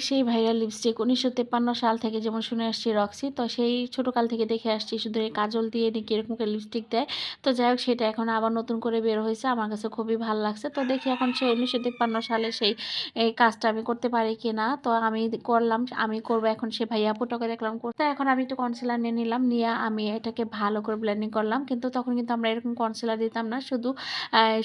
সেই viral lipstick ১৯৫৩ সাল থেকে যেমন শুনে আসছি রক্সি। তো সেই ছোটকাল থেকে দেখে আসছি শুধু এই কাজল দিয়ে নাকি এরকম করে লিপস্টিক দেয়। তো যাই হোক সেটা এখন আবার নতুন করে বের হইছে। আমার কাছে খুবই ভাল লাগছে। তো দেখি এখন সেই ১৯৫৩ সালে সেই এই কাজটা আমি করতে পারি কিনা। তো আমি করলাম, আমি করব এখন সে ভাইয়া আপুটাকে দেখলাম করতে। এখন আমি একটু কনসিলার নিয়ে নিলাম। নিয়ে আমি এটাকে ভালো করে ব্লেন্ডিং করলাম। কিন্তু তখন কিন্তু আমরা এরকম কনসিলার দিতাম না। শুধু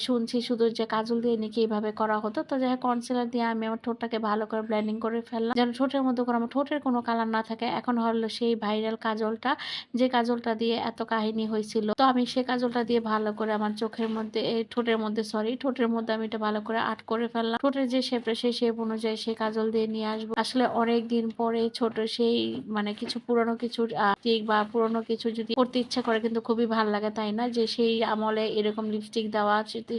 শুনছি শুধু যে কাজল দিয়ে নাকি এভাবে করা হতো। তো যাই হোক কনসিলার দিয়ে আমি আমার ঠোঁটটাকে ভালো করে ব্লেন্ডিং করে ফেললাম। যেন ঠোঁটের মধ্যে কোনো আমার ঠোঁটের কোনো কালার না থাকে। এখন হলো সেই ভাইরাল কাজলটা, যে কাজলটা দিয়ে এত কাহিনী হয়েছিল। তো আমি সেই কাজলটা দিয়ে ভালো করে আমার চোখের মধ্যে ঠোঁটের মধ্যে ঠোঁটের মধ্যে আমি এটা ভালো করে আর্ট করে ফেললাম। ঠোঁটের যে শেপটা সেই শেপ অনুযায়ী সেই কাজল দিয়ে নিয়ে আসবো। আসলে অনেক দিন পরে ছোট সেই মানে কিছু পুরনো কিছু টিক বা পুরনো কিছু যদি করতে ইচ্ছা করে কিন্তু খুবই ভালো লাগে, তাই না? যে সেই আমলে এরকম লিপস্টিক দেওয়া,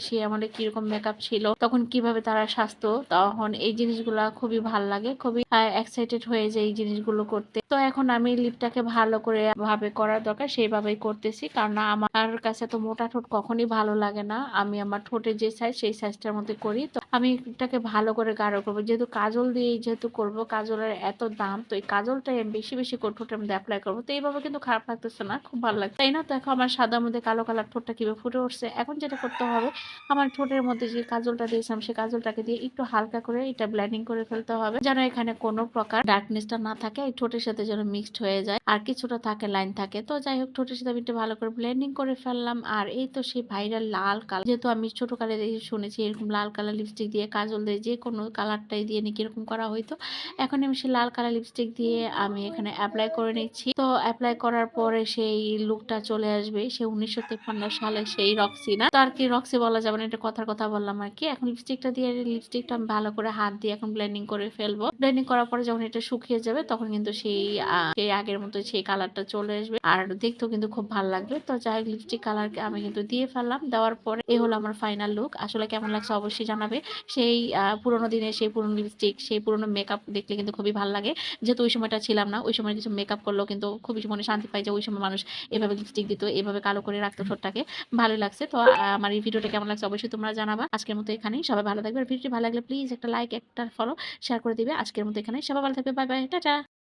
সেই আমলে কিরকম মেকআপ ছিল, তখন কিভাবে তারা সাজতো, তখন এই জিনিসগুলা খুবই ভাল লাগে, খুবই এক্সাইটেড হয়ে যায় এই জিনিসগুলো করতে। তো এখন আমি লিপটাকে ভালো করে ভাবে করার দরকার সেইভাবেই করতেছি, কারণ আমার কাছে তো মোটা ঠোঁট কখনই ভালো লাগে না। আমি আমার ঠোঁটের যে সাইজ সেই সাইজটার মধ্যে করি। তো আমি এটাকে ভালো করে গাঢ় করবো, যেহেতু কাজল দিয়ে যেহেতু করবো, কাজলের এত দাম, তো এই কাজলটাই আমি বেশি বেশি করে ঠোঁটের মধ্যে অ্যাপ্লাই করবো। তো এইভাবে কিন্তু খারাপ লাগতেছে না, খুব ভালো লাগছে, তাই না? তো এখন আমার সাদার মধ্যে কালো কালার ঠোঁটটা কিভাবে ফুটে উঠছে। এখন যেটা করতে হবে, আমার ঠোঁটের মধ্যে যে কাজলটা দিয়েছিলাম সেই কাজলটাকে দিয়ে একটু হালকা করে এটা ব্লেন্ডিং করে ফেলতে হবে, যেন এখানে কোনো প্রকার ডার্কনেসটা না থাকে, এই ঠোঁটের সাথে যেন মিক্সড হয়ে যায় আর কিছুটা থাকে লাইন থাকে। তো যাই হোক ঠোঁটের সাথে আমি একটু ভালো করে ব্লেন্ডিং করে ফেললাম। আর এই তো সেই ভাইরাল লাল কালার, যেহেতু আমি ছোটকালে শুনেছি এরকম লাল কালার লিপস্টিক দিয়ে কাজল দিয়ে যে কোনো কালারটাই দিয়ে নাকি এরকম করা হইতো। এখন আমি সেই লাল কালার লিপস্টিক দিয়ে আমি এখানে অ্যাপ্লাই করে নিচ্ছি। তো অ্যাপ্লাই করার পরে সেই লুকটা চলে আসবে সেই ১৯৫৩ সালে সেই রক্সি, না তো আর কি রক্সি বলা যাবে না, এটা কথার কথা বললাম আর কি। এখন লিপস্টিকটা দিয়ে লিপস্টিকটা আমি ভালো করে হাত দিয়ে এখন ব্লেন্ডিং করে ফেলবো। ব্লেন্ডিং করার পরে যখন এটা শুকিয়ে যাবে তখন কিন্তু সেই আগের মতো সেই কালারটা চলে আসবে আর দেখতেও কিন্তু খুব ভালো লাগবে। তো যাই হোক লিপস্টিক কালার আমি কিন্তু দিয়ে ফেললাম। দেওয়ার পরে এই হলো আমার ফাইনাল লুক। আসলে কেমন লাগছে অবশ্যই জানাবে। সেই পুরোনো দিনে সেই পুরোনো লিপস্টিক, সেই পুরোনো মেকআপ দেখলে কিন্তু খুবই ভালো লাগে। যেহেতু ওই সময়টা ছিলাম না, ওই সময় কিছু মেকআপ করলেও কিন্তু খুবই মনে শান্তি পাই যে ওই সময় মানুষ এভাবে লিপস্টিক দিত, এভাবে কালো করে রাখতো ঠোঁটটাকে। ভালোই লাগছে। তো আমার এই ভিডিওটা কেমন লাগছে অবশ্যই তোমরা জানাবা। আজকের মতো এখানেই, সবাই ভালো থাকবে। আর ভিডিওটি ভালো লাগলে প্লিজ একটা লাইক, একটা ফলো, শেয়ার করে দিবে। আজকের মতো এখানেই, সবাই ভালো থাকবে। Bye bye, tata.